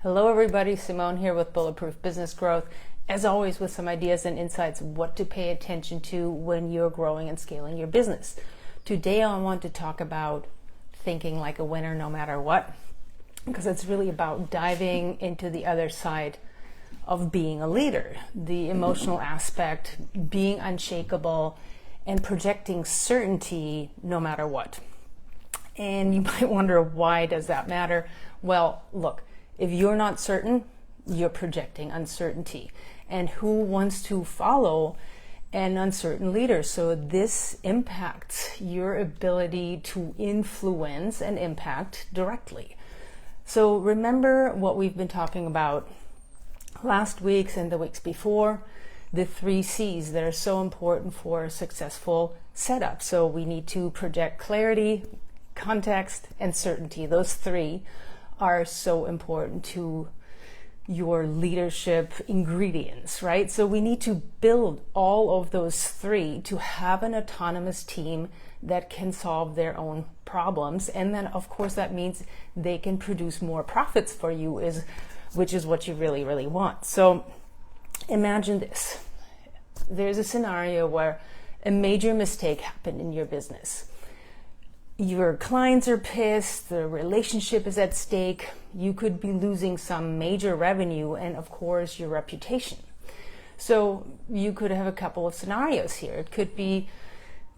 Hello everybody, Simone here with Bulletproof Business Growth. As always, with some ideas and insights of what to pay attention to when you're growing and scaling your business. Today I want to talk about thinking like a winner no matter what, because it's really about diving into the other side of being a leader, the emotional aspect, being unshakable, and projecting certainty no matter what. And you might wonder, why does that matter? Well, look, if you're not certain, you're projecting uncertainty. And who wants to follow an uncertain leader? So this impacts your ability to influence and impact directly. So remember what we've been talking about last week and the weeks before, the 3 C's that are so important for a successful setup. So we need to project clarity, context, and certainty. Those 3 are so important to your leadership ingredients, right? So we need to build all of those 3 to have an autonomous team that can solve their own problems. And then of course that means they can produce more profits for you, which is what you really, really want. So imagine this. There's a scenario where a major mistake happened in your business. Your clients are pissed, the relationship is at stake, you could be losing some major revenue and of course your reputation. So you could have a couple of scenarios here. It could be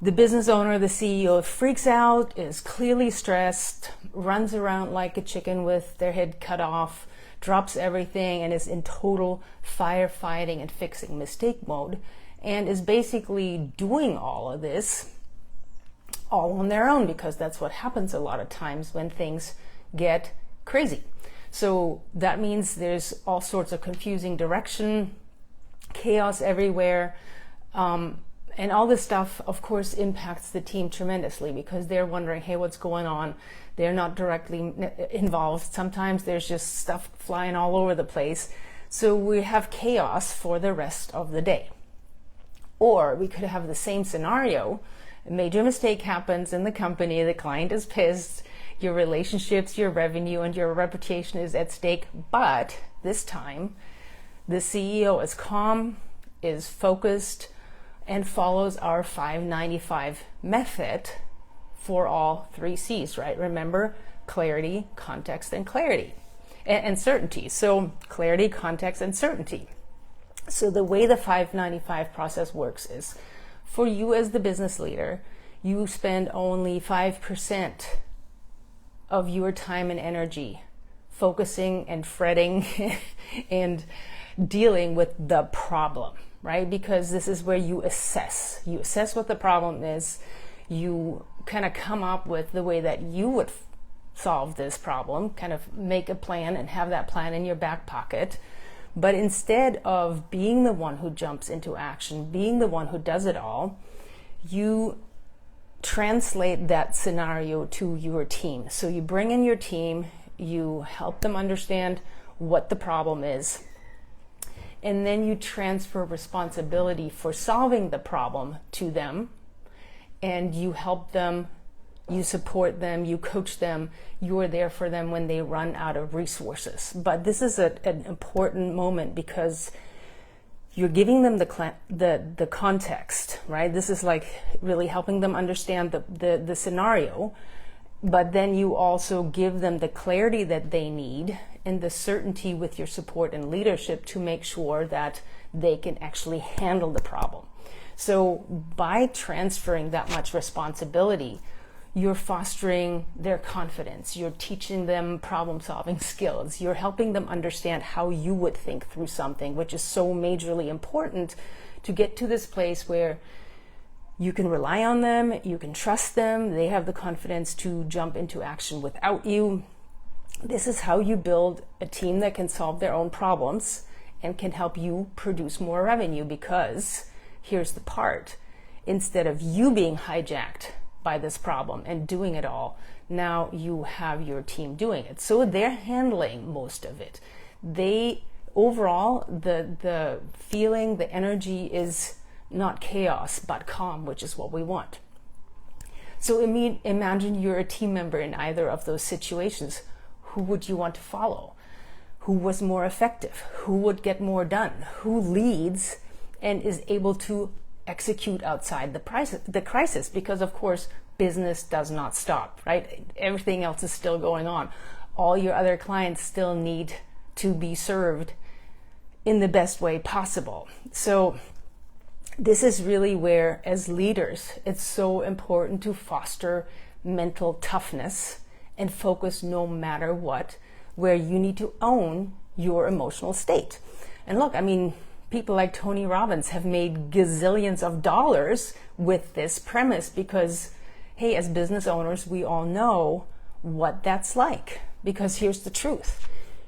the business owner, the CEO freaks out, is clearly stressed, runs around like a chicken with their head cut off, drops everything and is in total firefighting and fixing mistake mode, and is basically doing all of this all on their own, because that's what happens a lot of times when things get crazy. So that means there's all sorts of confusing direction, chaos everywhere, and all this stuff of course impacts the team tremendously, because they're wondering, hey, what's going on? They're not directly involved. Sometimes there's just stuff flying all over the place. So we have chaos for the rest of the day. Or we could have the same scenario. A major mistake happens in the company, the client is pissed, your relationships, your revenue, and your reputation is at stake. But this time, the CEO is calm, is focused, and follows our 595 method for all 3 C's, right? Remember, clarity, context, and clarity, and certainty. So clarity, context, and certainty. So the way the 595 process works is, for you as the business leader, you spend only 5% of your time and energy focusing and fretting and dealing with the problem, right? Because this is where you assess. You assess what the problem is. You kind of come up with the way that you would solve this problem, kind of make a plan and have that plan in your back pocket. But instead of being the one who jumps into action, being the one who does it all, you translate that scenario to your team. So you bring in your team, you help them understand what the problem is, and then you transfer responsibility for solving the problem to them, and you help them, you support them, you coach them, you are there for them when they run out of resources. But this is an important moment, because you're giving them the context, right? This is like really helping them understand the scenario, but then you also give them the clarity that they need and the certainty with your support and leadership to make sure that they can actually handle the problem. So by transferring that much responsibility, you're fostering their confidence, you're teaching them problem-solving skills, you're helping them understand how you would think through something, which is so majorly important to get to this place where you can rely on them, you can trust them, they have the confidence to jump into action without you. This is how you build a team that can solve their own problems and can help you produce more revenue, because here's the part. Instead of you being hijacked by this problem and doing it all, now you have your team doing it. So they're handling most of it. They overall, the feeling, the energy is not chaos, but calm, which is what we want. So imagine you're a team member in either of those situations. Who would you want to follow? who was more effective, who would get more done, who leads and is able to execute outside the crisis, because of course business does not stop, right? Everything else is still going on. All your other clients still need to be served in the best way possible. So this is really where, as leaders, it's so important to foster mental toughness and focus no matter what, where you need to own your emotional state. And look, I mean, people like Tony Robbins have made gazillions of dollars with this premise because, hey, as business owners, we all know what that's like. Because here's the truth.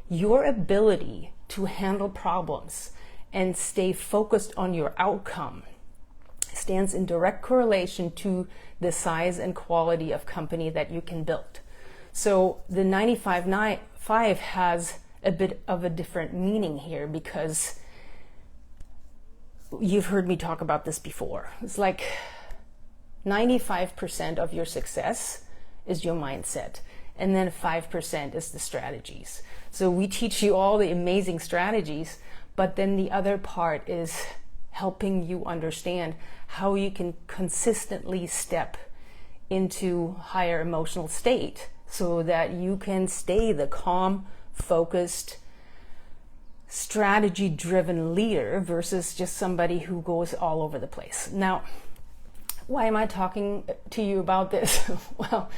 Your ability to handle problems and stay focused on your outcome stands in direct correlation to the size and quality of company that you can build. So the 95-5 has a bit of a different meaning here, because you've heard me talk about this before. It's like 95% of your success is your mindset, and then 5% is the strategies. So we teach you all the amazing strategies, but then the other part is helping you understand how you can consistently step into higher emotional state so that you can stay the calm, focused, strategy-driven leader versus just somebody who goes all over the place. Now, why am I talking to you about this? Well,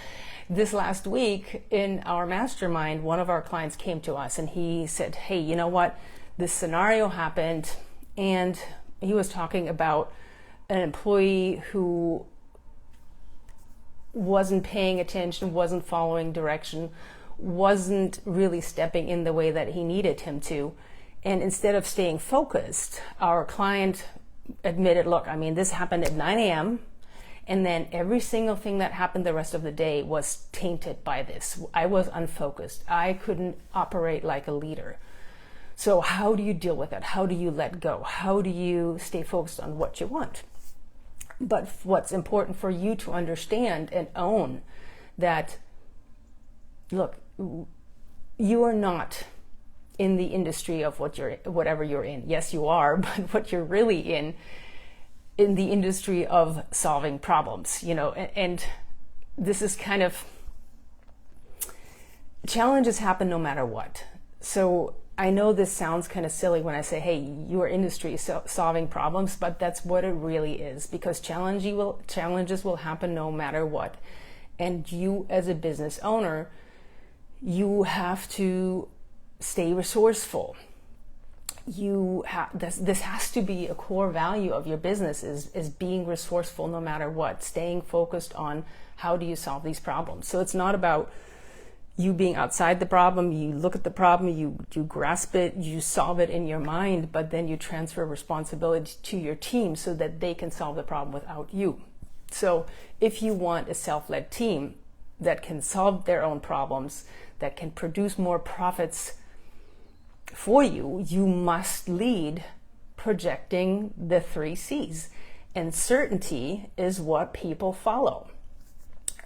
this last week in our mastermind, one of our clients came to us and he said, hey, you know what? This scenario happened, and he was talking about an employee who wasn't paying attention, wasn't following direction, wasn't really stepping in the way that he needed him to. And instead of staying focused, our client admitted, look, I mean, this happened at 9 a.m. and then every single thing that happened the rest of the day was tainted by this. I was unfocused. I couldn't operate like a leader. So how do you deal with that? How do you let go? How do you stay focused on what you want? But what's important for you to understand and own that, look, you are not in the industry of whatever you're in. Yes, you are, but what you're really in the industry of solving problems, you know, and this is kind of, challenges happen no matter what. So I know this sounds kind of silly when I say, hey, your industry is solving problems, but that's what it really is, because challenges will happen no matter what. And you as a business owner, you have to stay resourceful. This has to be a core value of your business, is being resourceful no matter what, staying focused on how do you solve these problems. So it's not about you being outside the problem. You look at the problem, you grasp it, you solve it in your mind, but then you transfer responsibility to your team so that they can solve the problem without you. So if you want a self-led team that can solve their own problems, that can produce more profits for you, you must lead projecting the 3 C's. And certainty is what people follow.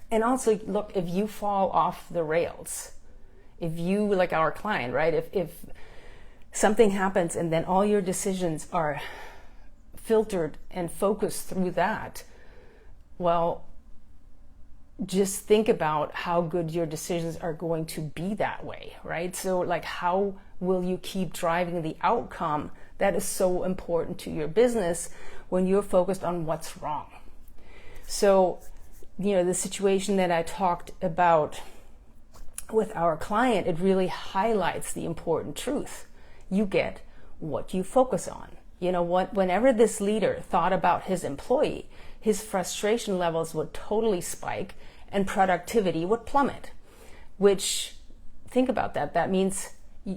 And also, look, if you fall off the rails, if you, like our client, right, if something happens and then all your decisions are filtered and focused through that, well, just think about how good your decisions are going to be that way, right? So like, how will you keep driving the outcome that is so important to your business when you're focused on what's wrong? So, you know, the situation that I talked about with our client, it really highlights the important truth. You get what you focus on. You know what? Whenever this leader thought about his employee, his frustration levels would totally spike and productivity would plummet. Which, think about that. That means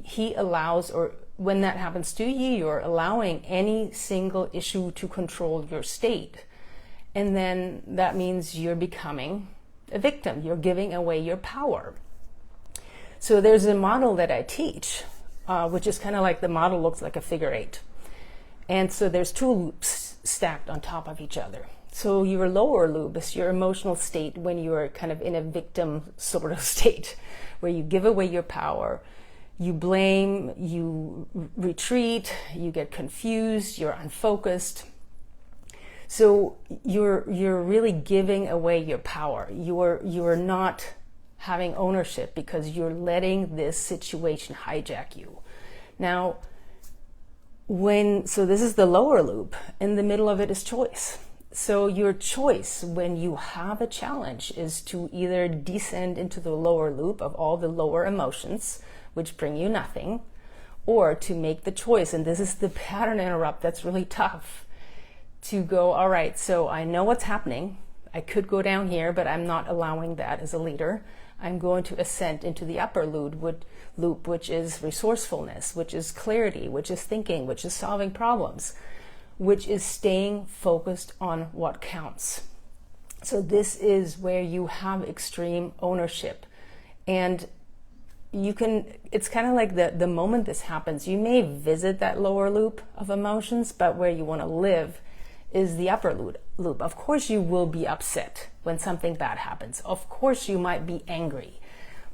he allows, or when that happens to you, you're allowing any single issue to control your state. And then that means you're becoming a victim. You're giving away your power. So there's a model that I teach, which is kind of like, the model looks like a figure 8. And so there's 2 loops stacked on top of each other. So your lower loop is your emotional state when you're kind of in a victim sort of state, where you give away your power, You blame, you retreat, you get confused, you're unfocused. So you're really giving away your power. You're not having ownership because you're letting this situation hijack you. Now, so this is the lower loop. In the middle of it is choice. So your choice when you have a challenge is to either descend into the lower loop of all the lower emotions, which bring you nothing, or to make the choice, and this is the pattern interrupt that's really tough, to go, all right, so I know what's happening. I could go down here, but I'm not allowing that as a leader. I'm going to ascend into the upper loop, which is resourcefulness, which is clarity, which is thinking, which is solving problems, which is staying focused on what counts. So this is where you have extreme ownership. And it's kind of like the moment this happens, you may visit that lower loop of emotions, but where you want to live is the upper loop. Of course you will be upset when something bad happens. Of course you might be angry.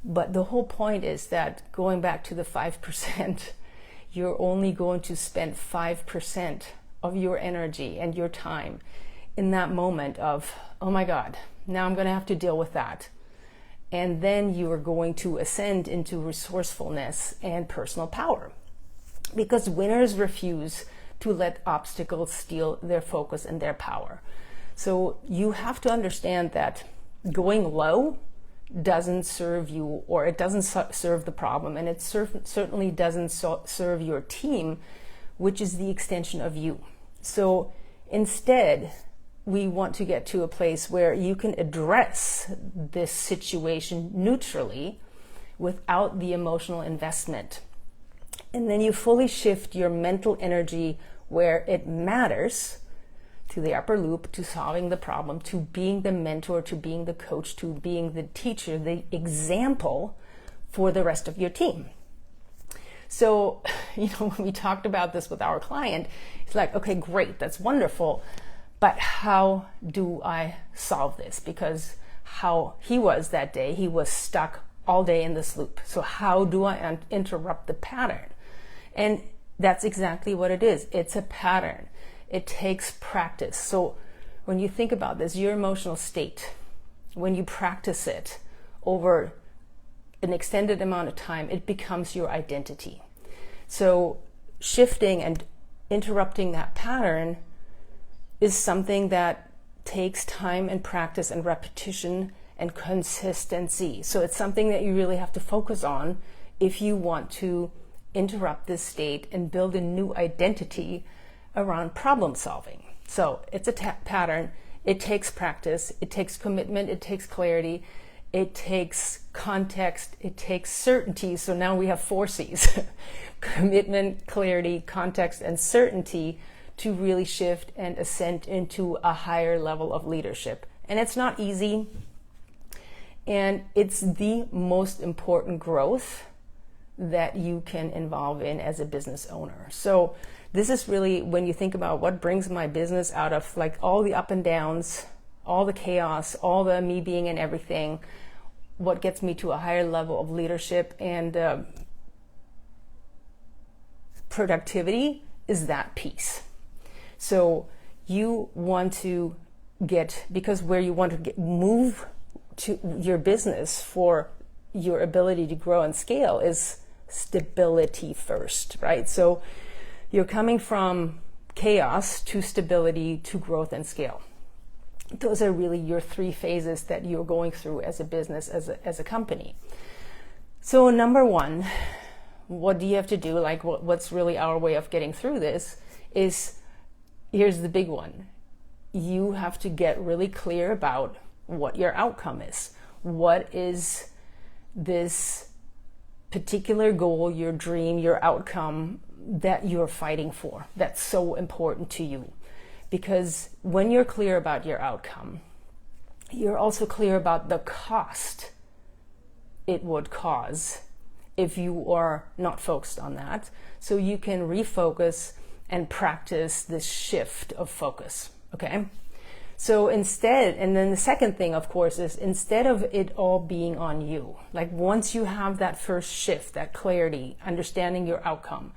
But the whole point is that, going back to the 5%, you're only going to spend 5% of your energy and your time in that moment of, oh my God, now I'm going to have to deal with that. And then you are going to ascend into resourcefulness and personal power. Because winners refuse to let obstacles steal their focus and their power. So you have to understand that going low doesn't serve you, or it doesn't serve the problem, and it certainly doesn't serve your team, which is the extension of you. So instead, we want to get to a place where you can address this situation neutrally without the emotional investment. And then you fully shift your mental energy where it matters, to the upper loop, to solving the problem, to being the mentor, to being the coach, to being the teacher, the example for the rest of your team. So, when we talked about this with our client, it's like, okay, great, that's wonderful, but how do I solve this? Because how he was that day, he was stuck all day in this loop. So how do I interrupt the pattern? And that's exactly what it is. It's a pattern. It takes practice. So when you think about this, your emotional state, when you practice it over an extended amount of time, it becomes your identity. So shifting and interrupting that pattern is something that takes time and practice and repetition and consistency. So it's something that you really have to focus on if you want to interrupt this state and build a new identity around problem solving. So it's a pattern. It takes practice. It takes commitment. It takes clarity. It takes context. It takes certainty. So now we have 4 C's. Commitment, clarity, context, and certainty to really shift and ascend into a higher level of leadership. And it's not easy. And it's the most important growth that you can involve in as a business owner. So this is really, when you think about what brings my business out of like all the up and downs, all the chaos, all the me being and everything, what gets me to a higher level of leadership and productivity is that piece. So you want to because where you want to move to your business for your ability to grow and scale is stability first, right? So you're coming from chaos to stability to growth and scale. Those are really your 3 phases that you're going through as a business, as a company. So number 1, what do you have to do? Like what's really our way of getting through this is, here's the big one. You have to get really clear about what your outcome is. What is this particular goal, your dream, your outcome that you're fighting for? That's so important to you. Because when you're clear about your outcome, you're also clear about the cost it would cause if you are not focused on that. So you can refocus and practice this shift of focus, okay? So instead, and then the second thing, of course, is instead of it all being on you, like once you have that first shift, that clarity, understanding your outcome,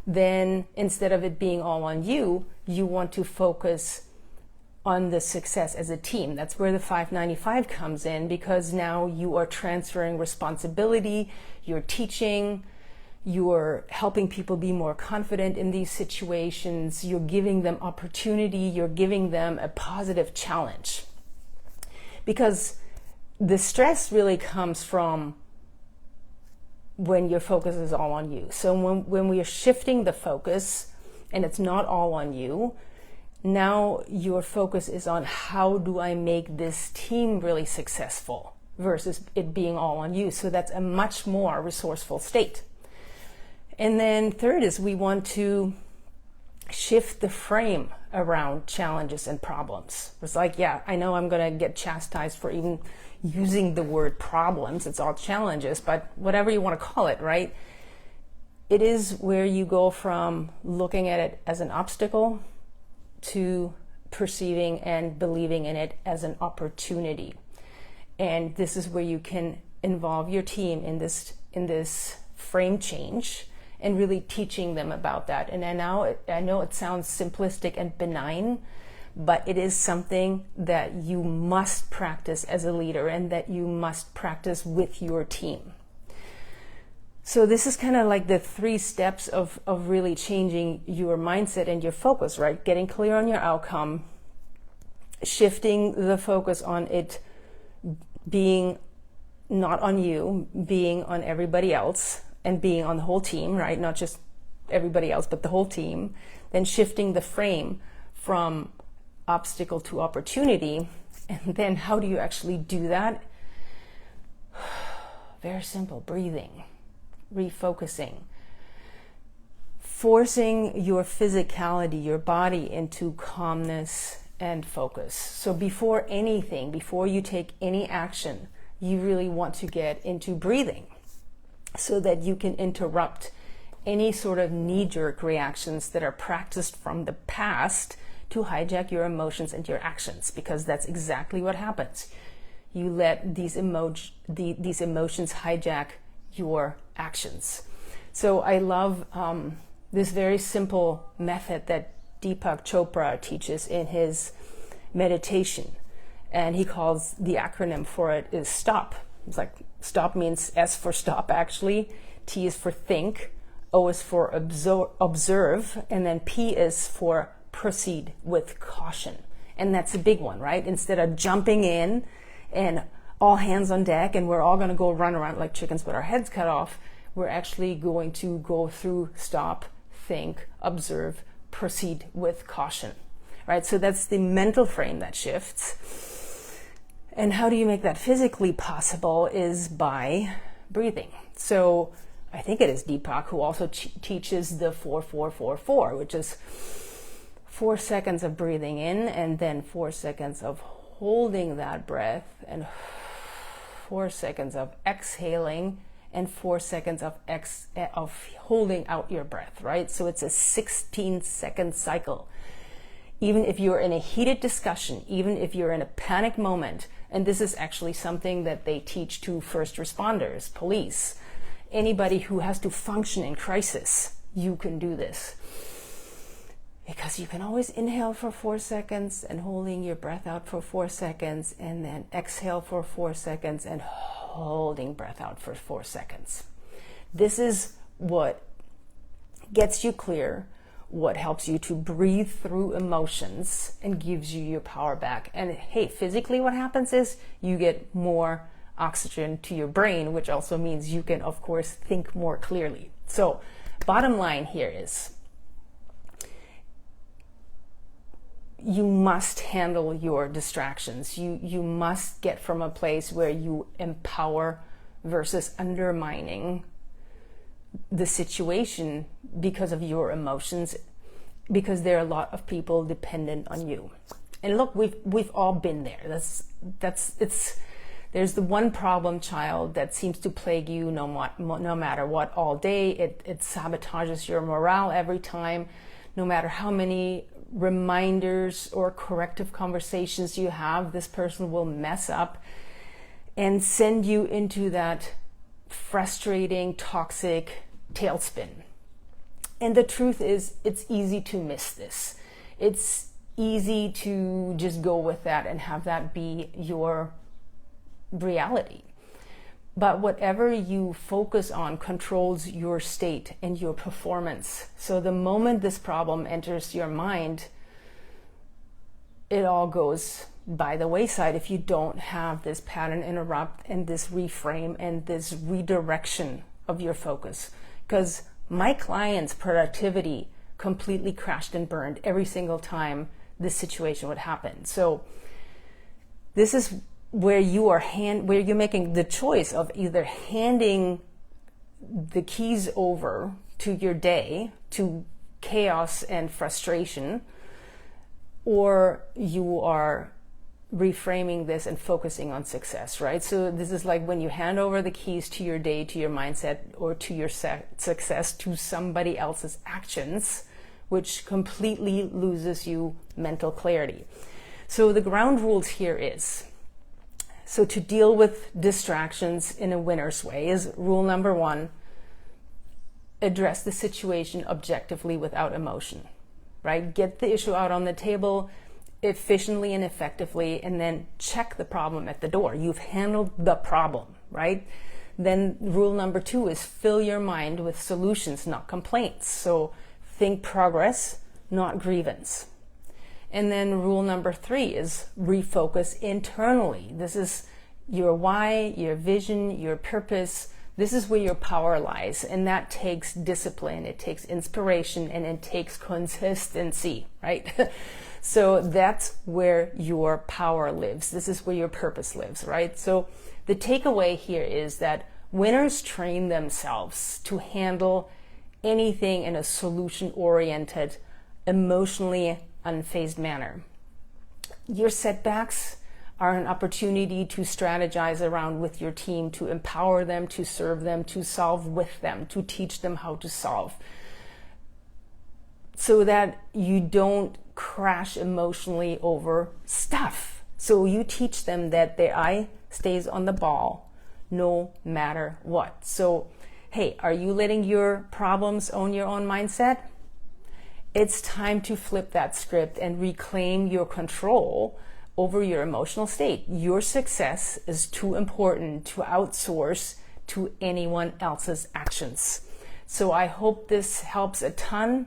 then instead of it being all on you, you want to focus on the success as a team. That's where the 595 comes in, because now you are transferring responsibility, you're teaching, you're helping people be more confident in these situations, you're giving them opportunity, you're giving them a positive challenge. Because the stress really comes from when your focus is all on you. So when we are shifting the focus and it's not all on you, now your focus is on how do I make this team really successful versus it being all on you. So that's a much more resourceful state. And then third is we want to shift the frame around challenges and problems. It's like, yeah, I know I'm going to get chastised for even using the word problems. It's all challenges, but whatever you want to call it, right? It is where you go from looking at it as an obstacle to perceiving and believing in it as an opportunity. And this is where you can involve your team in this frame change and really teaching them about that. And I know it sounds simplistic and benign, but it is something that you must practice as a leader and that you must practice with your team. So this is kind of like the 3 steps of really changing your mindset and your focus, right? Getting clear on your outcome, shifting the focus on it being not on you, being on everybody else, and being on the whole team, right? Not just everybody else, but the whole team. Then shifting the frame from obstacle to opportunity. And then how do you actually do that? Very simple, breathing, refocusing, forcing your physicality, your body into calmness and focus. So before anything, before you take any action, you really want to get into breathing, so that you can interrupt any sort of knee-jerk reactions that are practiced from the past to hijack your emotions and your actions, because that's exactly what happens. You let these emotions hijack your actions. So I love this very simple method that Deepak Chopra teaches in his meditation, and he calls the acronym for it is STOP. It's like stop means S for stop, actually. T is for think. O is for observe. And then P is for proceed with caution. And that's a big one, right? Instead of jumping in and all hands on deck and we're all going to go run around like chickens with our heads cut off, we're actually going to go through stop, think, observe, proceed with caution, right? So that's the mental frame that shifts. And how do you make that physically possible is by breathing. So I think it is Deepak who also teaches the 4-4-4-4, which is 4 seconds of breathing in and then 4 seconds of holding that breath and 4 seconds of exhaling and 4 seconds of holding out your breath, right? So it's a 16-second cycle. Even if you're in a heated discussion, even if you're in a panic moment, and this is actually something that they teach to first responders, police, anybody who has to function in crisis, you can do this. Because you can always inhale for 4 seconds and holding your breath out for 4 seconds, and then exhale for 4 seconds and holding breath out for 4 seconds. This is what gets you clear, what helps you to breathe through emotions and gives you your power back. And hey, physically what happens is you get more oxygen to your brain, which also means you can, of course, think more clearly. So bottom line here is you must handle your distractions. You must get from a place where you empower versus undermining the situation because of your emotions, because there are a lot of people dependent on you. And look, we've all been there. There's the one problem child that seems to plague you no matter what all day. It sabotages your morale every time, no matter how many reminders or corrective conversations you have, this person will mess up and send you into that frustrating, toxic tailspin. And the truth is, it's easy to miss this. It's easy to just go with that and have that be your reality. But whatever you focus on controls your state and your performance. So the moment this problem enters your mind, it all goes by the wayside if you don't have this pattern interrupt and this reframe and this redirection of your focus. Because my clients' productivity completely crashed and burned every single time this situation would happen. So this is where you're making the choice of either handing the keys over to your day, to chaos and frustration, or you are reframing this and focusing on success, right? So this is like when you hand over the keys to your day, to your mindset, or to your success to somebody else's actions, which completely loses you mental clarity. So the ground rules here is, so to deal with distractions in a winner's way is rule number 1, address the situation objectively without emotion, right? Get the issue out on the table efficiently and effectively, and then check the problem at the door. You've handled the problem, right? Then rule number 2 is fill your mind with solutions, not complaints. So think progress, not grievance. And then rule number 3 is refocus internally. This is your why, your vision, your purpose. This is where your power lies. And that takes discipline, it takes inspiration, and it takes consistency, right? So that's where your power lives. This is where your purpose lives, right? So the takeaway here is that winners train themselves to handle anything in a solution-oriented, emotionally unfazed manner. Your setbacks are an opportunity to strategize around with your team, to empower them, to serve them, to solve with them, to teach them how to solve, so that you don't crash emotionally over stuff. So you teach them that their eye stays on the ball no matter what. So, hey, are you letting your problems own your own mindset? It's time to flip that script and reclaim your control over your emotional state. Your success is too important to outsource to anyone else's actions. So I hope this helps a ton.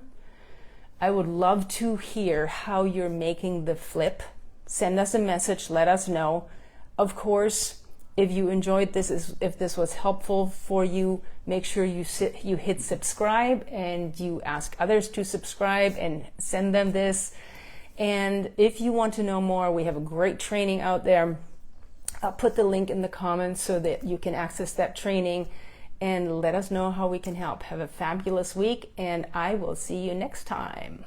I would love to hear how you're making the flip. Send us a message, let us know. Of course, if you enjoyed this, if this was helpful for you, make sure you hit subscribe and you ask others to subscribe and send them this. And if you want to know more, we have a great training out there. I'll put the link in the comments so that you can access that training, and let us know how we can help. Have a fabulous week, and I will see you next time.